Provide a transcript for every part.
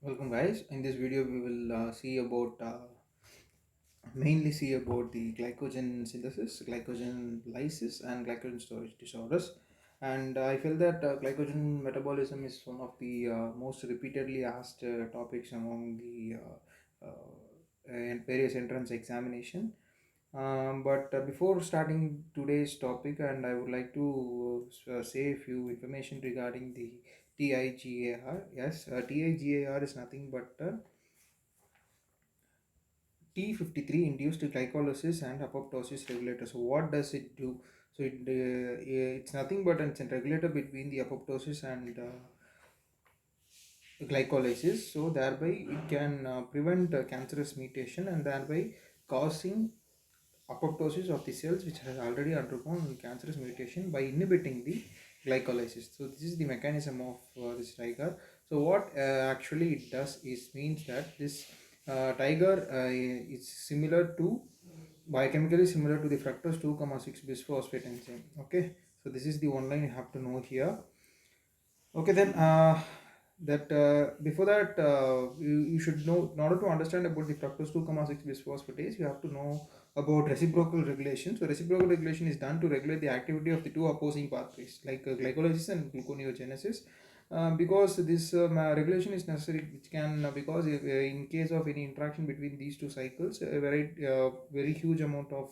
Welcome guys. In this video we will mainly see about the glycogen synthesis, glycogen lysis and glycogen storage disorders. And I feel that glycogen metabolism is one of the most repeatedly asked topics among the and various entrance examination. But before starting today's topic, and I would like to say a few information regarding the TIGAR. Yes, TIGAR is nothing but T53 induced glycolysis and apoptosis regulator. So what does it do? So it's nothing but it's a regulator between the apoptosis and glycolysis. So thereby it can prevent cancerous mutation and thereby causing apoptosis of the cells which has already undergone cancerous mutation by inhibiting the glycolysis. So this is the mechanism of this tiger. So what actually it does is means that this tiger is similar to biochemically similar to the fructose 2,6 bisphosphate enzyme. Okay, so this is the one line you have to know here. Okay, then that before that you should know, in order to understand about the fructose 2,6 bisphosphatase, you have to know about reciprocal regulation. So reciprocal regulation is done to regulate the activity of the two opposing pathways like glycolysis and gluconeogenesis. Because this regulation is necessary, which can because if, in case of any interaction between these two cycles, a very huge amount of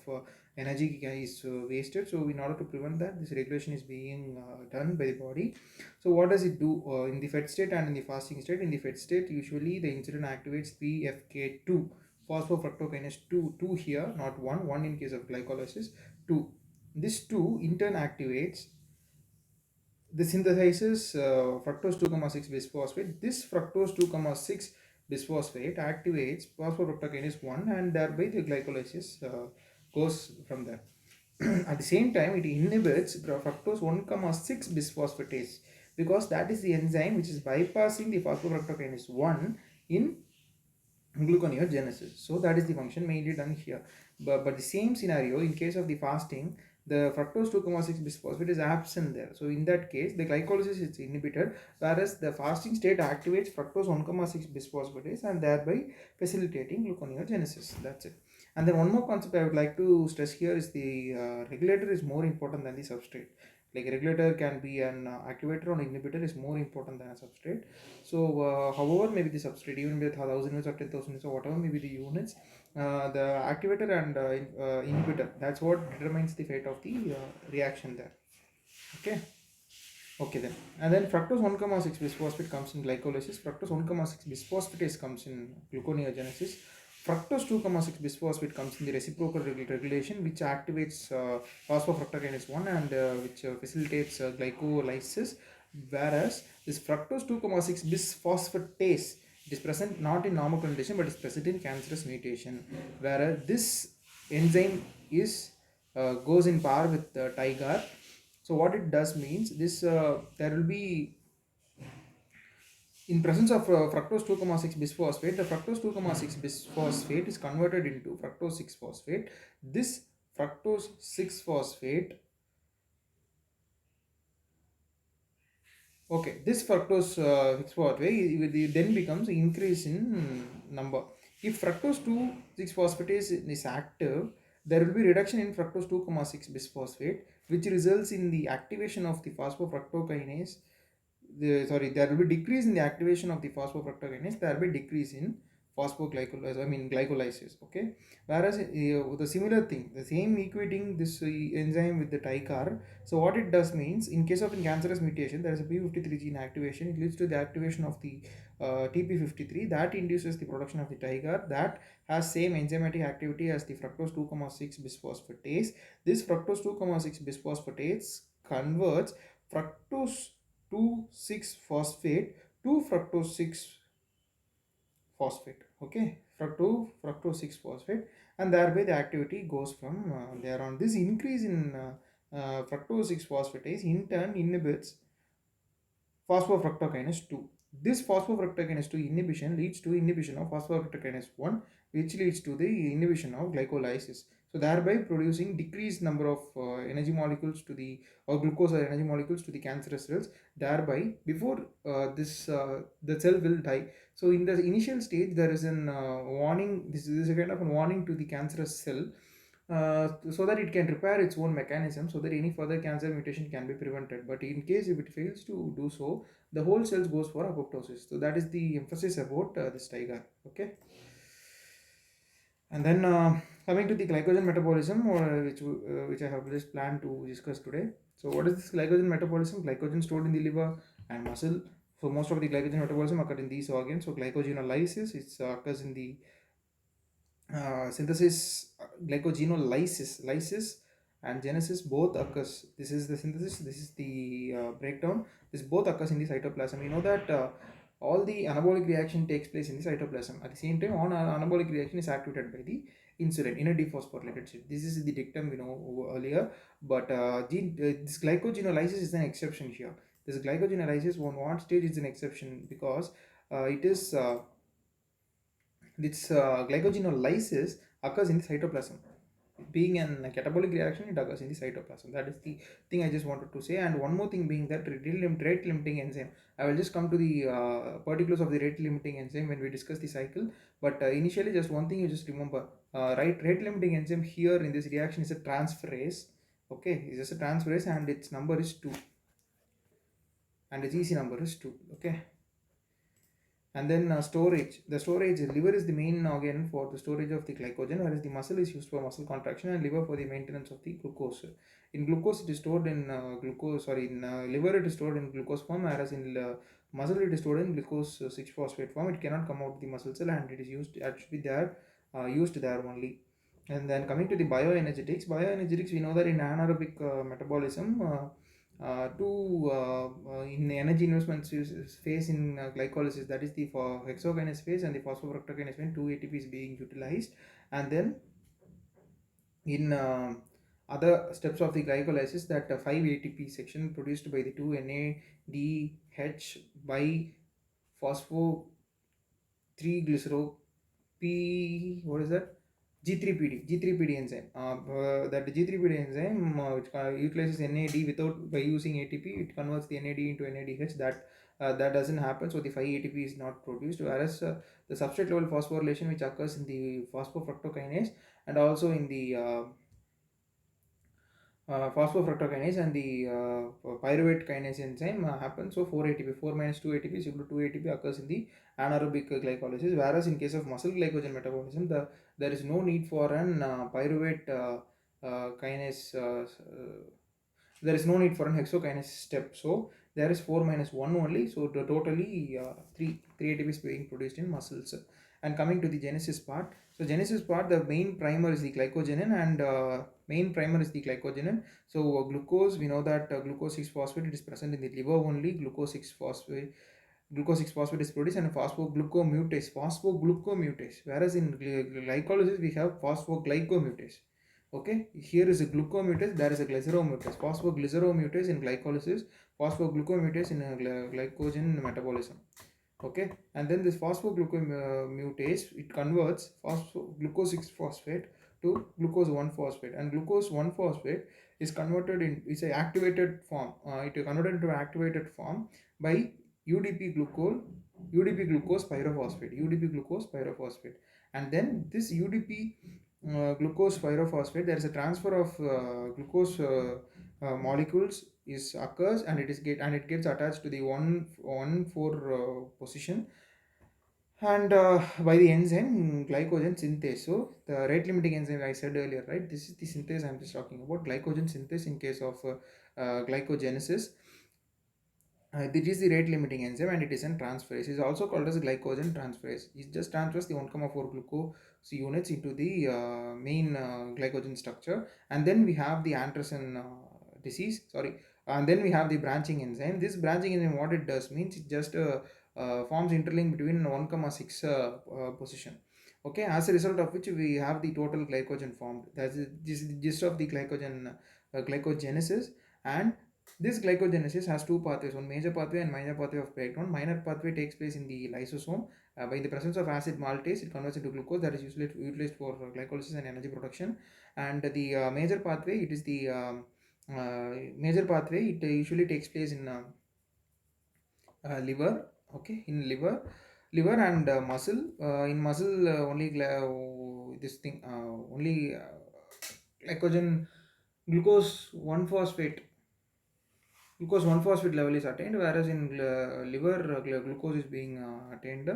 energy is wasted. So in order to prevent that, this regulation is being done by the body. So what does it do in the fed state and in the fasting state? In the fed state, usually the insulin activates PFK2, phosphofructokinase 2 here, not 1 in case of glycolysis, 2. This 2 in turn activates the synthesizes fructose 2,6 bisphosphate. This fructose 2,6 bisphosphate activates phosphofructokinase 1 and thereby the glycolysis goes from there. At the same time, it inhibits fructose 1,6 bisphosphatase because that is the enzyme which is bypassing the phosphofructokinase 1 in gluconeogenesis. So that is the function mainly done here. But the same scenario in case of the fasting, the fructose 2,6 bisphosphate is absent there. So in that case, the glycolysis is inhibited, whereas the fasting state activates fructose 1,6 bisphosphatase and thereby facilitating gluconeogenesis. That's it. And then one more concept I would like to stress here is the regulator is more important than the substrate. Like a regulator can be an activator or inhibitor is more important than a substrate. So, however, maybe the substrate, even with 1,000 units or 10,000 units or whatever, maybe the units, the activator and inhibitor, that's what determines the fate of the reaction there. Okay. Okay then. And then fructose 1,6 bisphosphate comes in glycolysis. Fructose 1,6 bisphosphatase comes in gluconeogenesis. Fructose 2,6 bisphosphate comes in the reciprocal regulation, which activates phosphofructokinase 1 and which facilitates glycolysis. Whereas this fructose 2,6 bisphosphatase, it is present not in normal condition but is present in cancerous mutation. Whereas this enzyme is goes in par with Tigar. So what it does means this there will be in presence of fructose 2,6 bisphosphate, the fructose 2,6 bisphosphate is converted into fructose 6 phosphate. This fructose 6 phosphate, okay, this fructose 6 phosphate then becomes increase in number. If fructose 2 6 phosphatase is active, there will be reduction in fructose 2,6 bisphosphate, which results in the activation of the phosphofructokinase. There will be decrease in the activation of the phosphofructokinase, there will be decrease in phosphoglycolysis, I mean glycolysis. Okay, whereas the similar thing, the same equating this enzyme with the ticar. So what it does means, in case of cancerous mutation, there is a p53 gene activation. It leads to the activation of the TP53 that induces the production of the tigar that has same enzymatic activity as the fructose 2,6 bisphosphatase. This fructose 2,6 bisphosphatase converts fructose 2,6 phosphate to fructose 6 phosphate. Okay, fructose 6 phosphate, and thereby the activity goes from there on. This increase in fructose 6 phosphatase in turn inhibits phosphofructokinase 2. This phosphofructokinase 2 inhibition leads to inhibition of phosphofructokinase 1, which leads to the inhibition of glycolysis. So thereby producing decreased number of energy molecules to the or glucose or energy molecules to the cancerous cells. Thereby, before this the cell will die. So in the initial stage, there is an warning. This is a kind of a warning to the cancerous cell, so that it can repair its own mechanism, so that any further cancer mutation can be prevented. But in case if it fails to do so, the whole cells goes for apoptosis. So that is the emphasis about this tiger. Okay. And then coming to the glycogen metabolism, or which I have just planned to discuss today. So what is this glycogen metabolism? Glycogen stored in the liver and muscle. So most of the glycogen metabolism occurs in these organs. So glycogenolysis, it occurs in the synthesis, glycogenolysis, lysis and genesis both occurs. This is the synthesis, this is the breakdown. This both occurs in the cytoplasm. We know that all the anabolic reaction takes place in the cytoplasm. At the same time, on anabolic reaction is activated by the insulin in a dephosphorylated state. This is the dictum we know earlier, but this glycogenolysis is an exception here. This glycogenolysis on what stage is an exception, because it is this glycogenolysis occurs in the cytoplasm. Being an catabolic reaction, it occurs in the cytoplasm. That is the thing I just wanted to say. And one more thing being that rate limiting enzyme. I will just come to the particulars of the rate limiting enzyme when we discuss the cycle. But initially, just one thing you just remember. Rate limiting enzyme here in this reaction is a transferase. Okay, it's just a transferase, and its number is 2. And its EC number is 2. Okay. And then storage. The storage, liver is the main organ for the storage of the glycogen, whereas the muscle is used for muscle contraction and liver for the maintenance of the glucose. In glucose, it is stored in liver it is stored in glucose form, whereas in muscle it is stored in glucose 6-phosphate form. It cannot come out of the muscle cell, and it is used actually there, used there only. And then coming to the bioenergetics, we know that in anaerobic metabolism, in energy investment phase in glycolysis, that is the hexokinase phase and the phosphofructokinase phase, 2 ATP is being utilized. And then in other steps of the glycolysis, that 5 ATP section produced by the 2 NADH by phospho 3 glycero P, what is that? G3PD enzyme. That G3PD enzyme which utilizes NAD without by using ATP, it converts the NAD into NADH. That doesn't happen, so the 5 ATP is not produced. Whereas the substrate level phosphorylation, which occurs in the phosphofructokinase and also in the phosphofructokinase and the pyruvate kinase enzyme happens. So 4 ATP, 4 minus 2 ATP is equal to 2 ATP occurs in the anaerobic glycolysis. Whereas in case of muscle glycogen metabolism, there is no need for an pyruvate kinase. There is no need for an hexokinase step. So there is 4 minus 1 only. So totally 3 ATP is being produced in muscles. And coming to the genesis part. So genesis part, the main primer is the glycogenin, and So glucose, we know that glucose 6-phosphate, it is present in the liver only. Glucose 6-phosphate is produced, and phosphoglucomutase. Whereas in glycolysis we have phosphoglycomutase. Okay, here is a glucomutase, there is a glyceromutase. Phosphoglyceromutase in glycolysis, phosphoglucomutase in glycogen metabolism. Okay, and then this phosphoglucomutase, it converts glucose 6-phosphate to glucose 1-phosphate, and glucose 1-phosphate is converted in, it's a activated form. It is converted into an activated form by UDP glucose pyrophosphate. And then this UDP glucose pyrophosphate, there is a transfer of glucose molecules is occurs, and it gets attached to the 1,4 position, and by the enzyme glycogen synthase. So the rate limiting enzyme I said earlier, right? This is the synthase I'm just talking about, glycogen synthase in case of glycogenesis. This is the rate limiting enzyme, and it is an transferase. It is also called as glycogen transferase. It just transfers the 1,4 glucose units into the main glycogen structure. And then we have the Anderson disease, and then we have the branching enzyme. This branching enzyme, what it does means, it just forms interlink between 1,6 position. Okay, as a result of which we have the total glycogen formed. That's the gist of the glycogenesis. And This glycogenesis has two pathways, one major pathway and minor pathway of breakdown. Minor pathway takes place in the lysosome. By the presence of acid maltase, it converts into glucose that is usually utilized for glycolysis and energy production. And the major pathway, it is the major pathway. It usually takes place in liver. Okay, in liver and muscle. In muscle, only this thing, only glycogen, glucose 1 phosphate level is attained, whereas in liver glucose is being attained.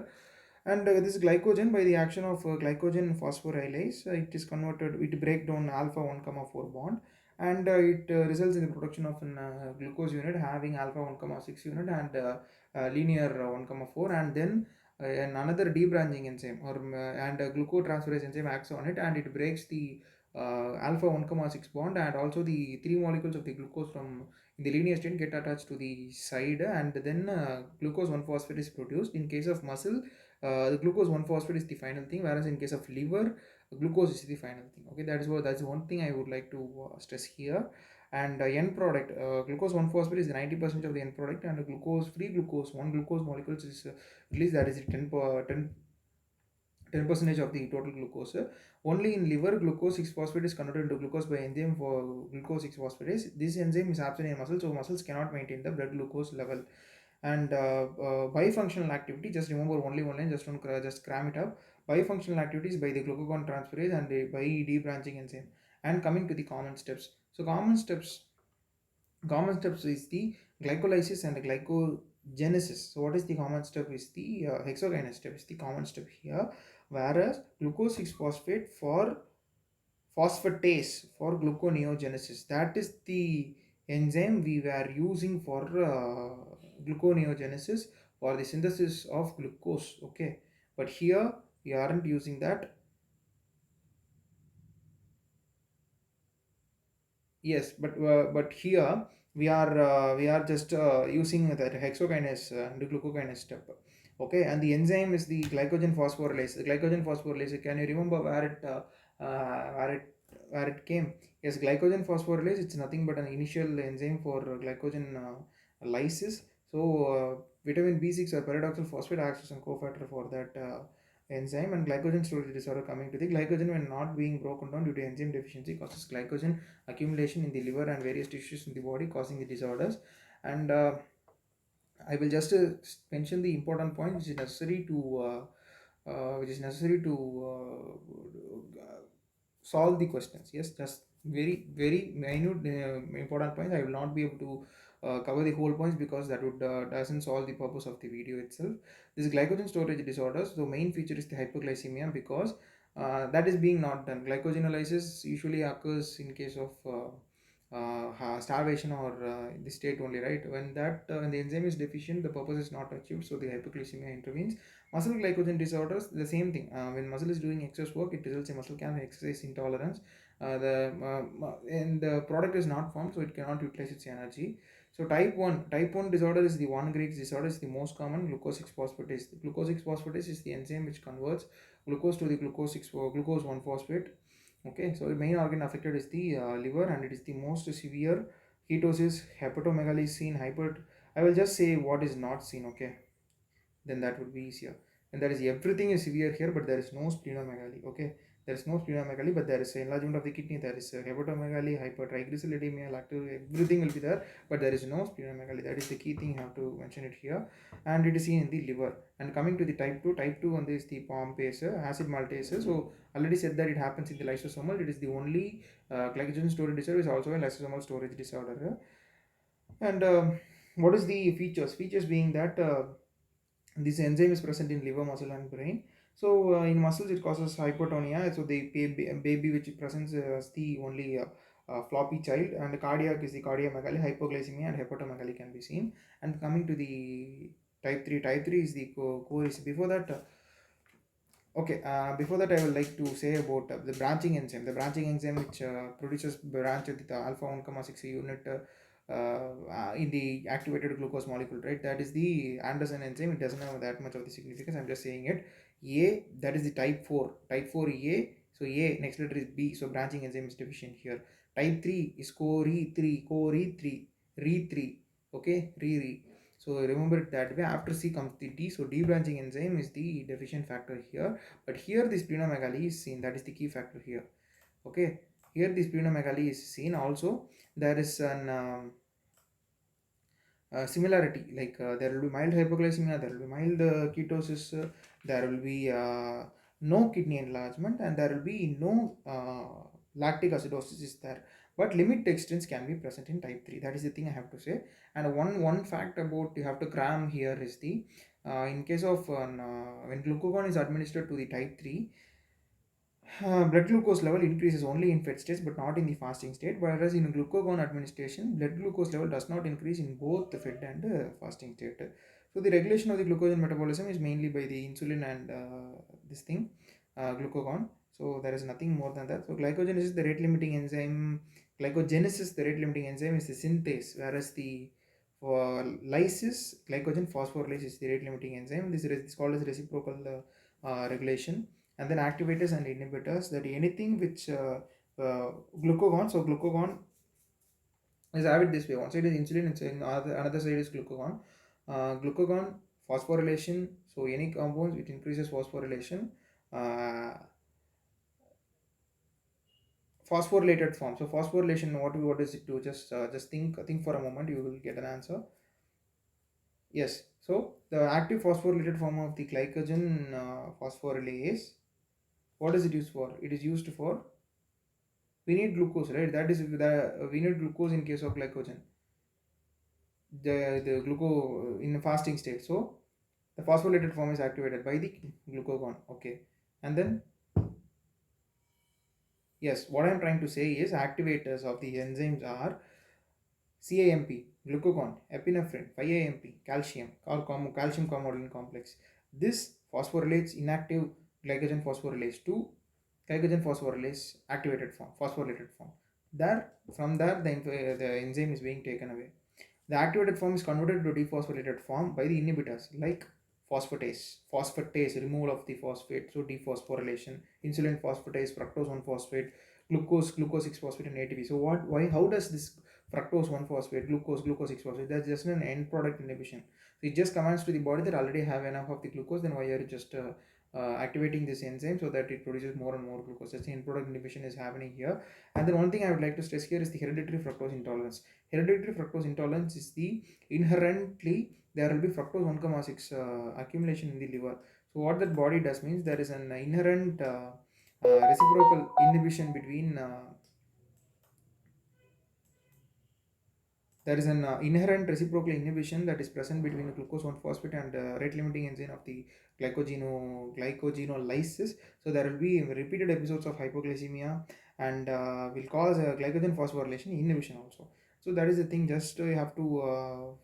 And this glycogen, by the action of glycogen phosphorylase, it is converted, it break down alpha 1 comma 4 bond, and it results in the production of an glucose unit having alpha 1 comma 6 unit and linear 1 comma 4, and then and another debranching enzyme or and glucotransferase enzyme acts on it, and it breaks the alpha 1 comma 6 bond, and also the three molecules of the glucose from in the linear state get attached to the side, and then glucose 1 phosphate is produced. In case of muscle, the glucose 1 phosphate is the final thing, whereas in case of liver, glucose is the final thing. Okay, that's one thing I would like to stress here. And end product, glucose 1 phosphate is 90% of the end product, and glucose free glucose, one glucose molecules is released, that is 10 percentage of the total glucose. Only in liver, glucose 6 phosphate is converted into glucose by enzyme for glucose 6 phosphatase. This enzyme is absent in muscle, so muscles cannot maintain the blood glucose level. And bifunctional activity, just remember only one line, just don't just cram it up. Bifunctional activities by the glucagon transferase and by debranching enzyme. And coming to the common steps. So common steps is the glycolysis and glycogenesis. So what is the common step is the hexokinase step is the common step here, whereas glucose 6 phosphate for phosphatase for gluconeogenesis, that is the enzyme we were using for gluconeogenesis for the synthesis of glucose. Okay, but here we aren't using that. Yes, but here we are just using that hexokinase and glucokinase step. Okay, and the enzyme is the glycogen phosphorylase. The glycogen phosphorylase. Can you remember where it came? Yes, glycogen phosphorylase. It's nothing but an initial enzyme for glycogen lysis. So vitamin B6 or pyridoxal phosphate acts as a cofactor for that enzyme, and glycogen storage disorder. Coming to the glycogen, when not being broken down due to enzyme deficiency, causes glycogen accumulation in the liver and various tissues in the body, causing the disorders. And I will just mention the important point which is necessary to solve the questions. Yes, just very minute important points. I will not be able to cover the whole points because that would doesn't solve the purpose of the video itself. This glycogen storage disorders, the main feature is the hyperglycemia, because that is being not done. Glycogenolysis usually occurs in case of starvation or the state only, right? When the enzyme is deficient, the purpose is not achieved, so the hyperglycemia intervenes. Muscle glycogen disorders, the same thing. When muscle is doing excess work, it results in muscle cramp and exercise intolerance. And the product is not formed, so it cannot utilize its energy. So type 1 disorder is the 1 Greek disorder, is the most common. Glucose 6 phosphatase. The glucose 6 phosphatase is the enzyme which converts glucose to the glucose 1 phosphate. Okay, so the main organ affected is the liver, and it is the most severe. Ketosis, hepatomegaly is seen. I will just say what is not seen. Okay, then that would be easier. And there is everything is severe here, but there is no splenomegaly. Okay, there is no splenomegaly, but there is enlargement of the kidney. There is hepatomegaly, hypertriglyceridemia, lactose. Everything will be there, but there is no splenomegaly. That is the key thing. You have to mention it here, and it is seen in the liver. And coming to the type 2 on this, the pompase, acid maltase. So already said that it happens in the lysosomal. It is the only glycogen storage disorder, is also a lysosomal storage disorder. And what is the features? Features being that this enzyme is present in liver, muscle, and brain. So in muscles, it causes hypotonia. So the baby which presents as the only floppy child, and the cardiac is the cardiomegaly, hypoglycemia, and hepatomegaly can be seen. And coming to the type 3 is the core is before that. Okay, before that, I would like to say about the branching enzyme. The branching enzyme which produces branch at the alpha 1 comma 6 unit in the activated glucose molecule, right? That is the Anderson enzyme. It doesn't have that much of the significance. I'm just saying it. A, that is the type 4. Type 4 A. So A, next letter is B. So branching enzyme is deficient here. Type 3 is core E3. Core E3 re3. Okay, re. So remember it that way. After C comes the D. So debranching enzyme is the deficient factor here. But here the splenomegaly is seen. That is the key factor here. Okay. Here the splenomegaly is seen. Also, there is an similarity, like there will be mild hypoglycemia, there will be mild ketosis, there will be no kidney enlargement, and there will be no lactic acidosis is there, but limit extents can be present in type 3. That is the thing I have to say. And one fact about you have to cram here is the in case of when glucagon is administered to the type 3, blood glucose level increases only in fed states but not in the fasting state, whereas in glucagon administration, blood glucose level does not increase in both the fed and fasting state. So the regulation of the glucogen metabolism is mainly by the insulin and this thing, glucagon. So there is nothing more than that. So glycogenesis is the rate limiting enzyme. Glycogenesis, the rate limiting enzyme, is the synthase, whereas the for lysis, glycogen phosphorylase is the rate limiting enzyme. This is called as reciprocal regulation. And then activators and inhibitors, that anything which glucagon, so glucagon is have it this way: one side is insulin, it's in another side is glucagon. Glucagon phosphorylation, so any compounds which increases phosphorylation, uh, phosphorylated form. So phosphorylation, what does it do? Just think for a moment, you will get an answer. Yes, so the active phosphorylated form of the glycogen phosphorylase, what is it used for? It is used for, we need glucose, right? That is the we need glucose in case of glycogen, the glucose in the fasting state. So the phosphorylated form is activated by the glucagon. Okay, and then yes, what I'm trying to say is activators of the enzymes are CAMP, glucagon, epinephrine, 5-AMP, calcium, or calcium comodulin complex. This phosphorylates inactive glycogen phosphorylase to glycogen phosphorylase activated form, phosphorylated form. There, from there, the enzyme is being taken away. The activated form is converted to dephosphorylated form by the inhibitors like phosphatase, removal of the phosphate, so dephosphorylation, insulin phosphatase, fructose 1 phosphate, glucose 6 phosphate, and ATP. So how does this fructose 1 phosphate, glucose 6 phosphate? That's just an end product inhibition. So it just commands to the body that already have enough of the glucose. Then why are you just activating this enzyme so that it produces more and more glucose? That's the end product inhibition is happening here. And then one thing I would like to stress here is the hereditary fructose intolerance. Hereditary fructose intolerance is the inherently there will be fructose 1,6 accumulation in the liver. So what that body does means there is an inherent reciprocal inhibition between there is an inherent reciprocal inhibition that is present between glucose 1 phosphate and rate limiting enzyme of the glycogenolysis. So there will be repeated episodes of hypoglycemia and will cause glycogen phosphorylation inhibition also. So that is the thing. Just you have to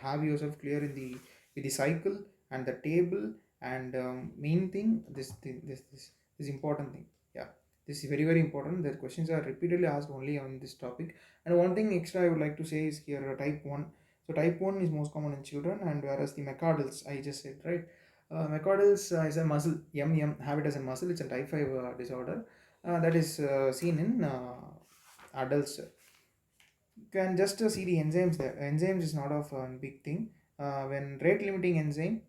have yourself clear in the with the cycle and the table, and main thing, this important thing. Yeah, this is very very important. The questions are repeatedly asked only on this topic. And one thing extra I would like to say is here type 1. So type 1 is most common in children, and whereas the McArdle's I just said, right? McArdle's is a muscle, have it as a muscle. It's a type 5 disorder that is seen in adults. You can just see the enzymes there. Enzymes is not of a big thing. When rate limiting enzyme,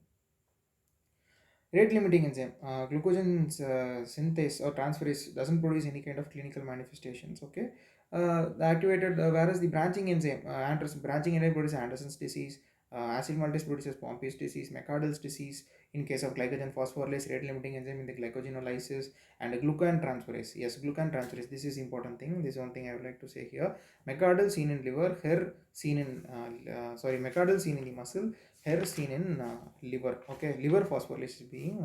glucogen synthase or transferase doesn't produce any kind of clinical manifestations. Okay, the activated, whereas the branching enzyme, branching enzyme produces Anderson's disease, acid maltase produces Pompey's disease, McArdle's disease in case of glycogen phosphorylase, rate limiting enzyme in the glycogenolysis, and glucan transferase. Yes, glucan transferase. This is important thing. This is one thing I would like to say here. McArdle seen in liver, McArdle seen in the muscle, here seen in liver. Okay, liver phosphorylase is being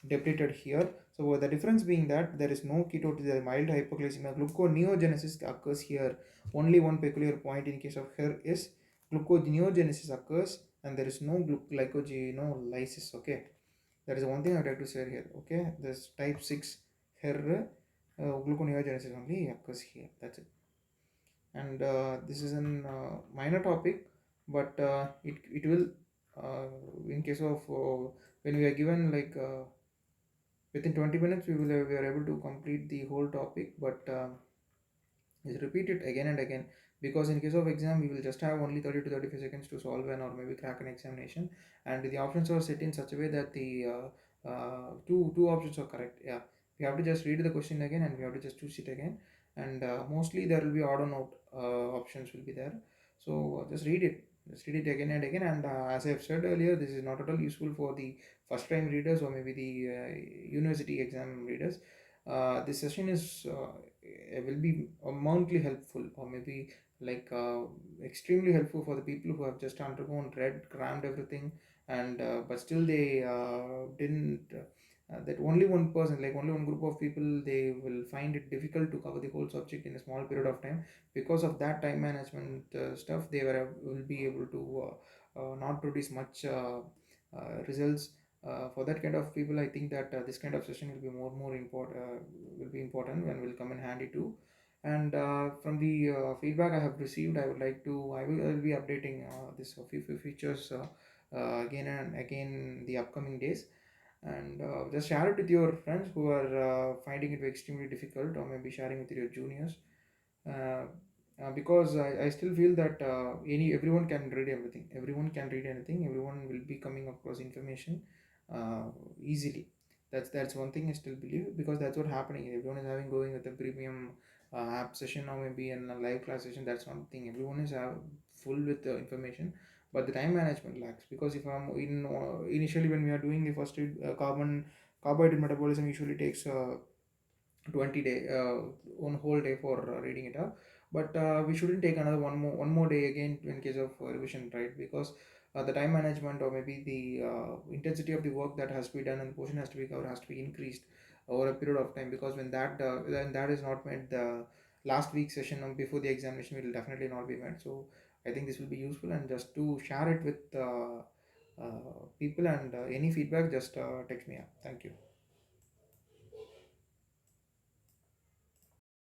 depleted here. So the difference being that there is no ketosis, there is mild hypoglycemia. Gluconeogenesis occurs here. Only one peculiar point in case of here is gluconeogenesis occurs and there is no glycogenolysis. Okay, that is one thing I would like to say here. Okay, this type 6 here gluconeogenesis only occurs here. That's it. And this is an minor topic, but it will in case of when we are given like within 20 minutes we are able to complete the whole topic, but is repeat it again and again. because in case of exam we will just have only 30 to 35 seconds to solve an or maybe crack an examination, and the options are set in such a way that the two options are correct. Yeah, we have to just read the question again and we have to just choose it again, and mostly there will be odd or note options will be there. So just read it again and again, and as I've said earlier, this is not at all useful for the first time readers or maybe the university exam readers. This session is will be amountly helpful, or maybe like extremely helpful for the people who have just undergone, read, crammed everything, and but still they didn't that only one person, like only one group of people, they will find it difficult to cover the whole subject in a small period of time. Because of that time management stuff, they will be able to not produce much results. For that kind of people, I think that this kind of session will be more important, will be important and will come in handy too. And from the feedback I have received, I would like to, I will be updating this few features again and again in the upcoming days. And just share it with your friends who are finding it extremely difficult, or maybe sharing with your juniors. uh, because I still feel that everyone can read everything, everyone can read anything, everyone will be coming across information uh, easily. That's one thing I still believe, because that's what happening. Everyone is having going with a premium app session, or maybe in a live class session. That's one thing, everyone is full with information, but the time management lacks. Because if I'm in initially when we are doing the first carbohydrate metabolism usually takes 20 day one whole day for reading it up. But we shouldn't take another one more day again in case of revision, right? Because the time management, or maybe the intensity of the work that has to be done and the portion has to be covered, has to be increased over a period of time. Because when that is not met, the last week's session before the examination will definitely not be met. So I think this will be useful, and just to share it with people, and any feedback, just text me up. Thank you.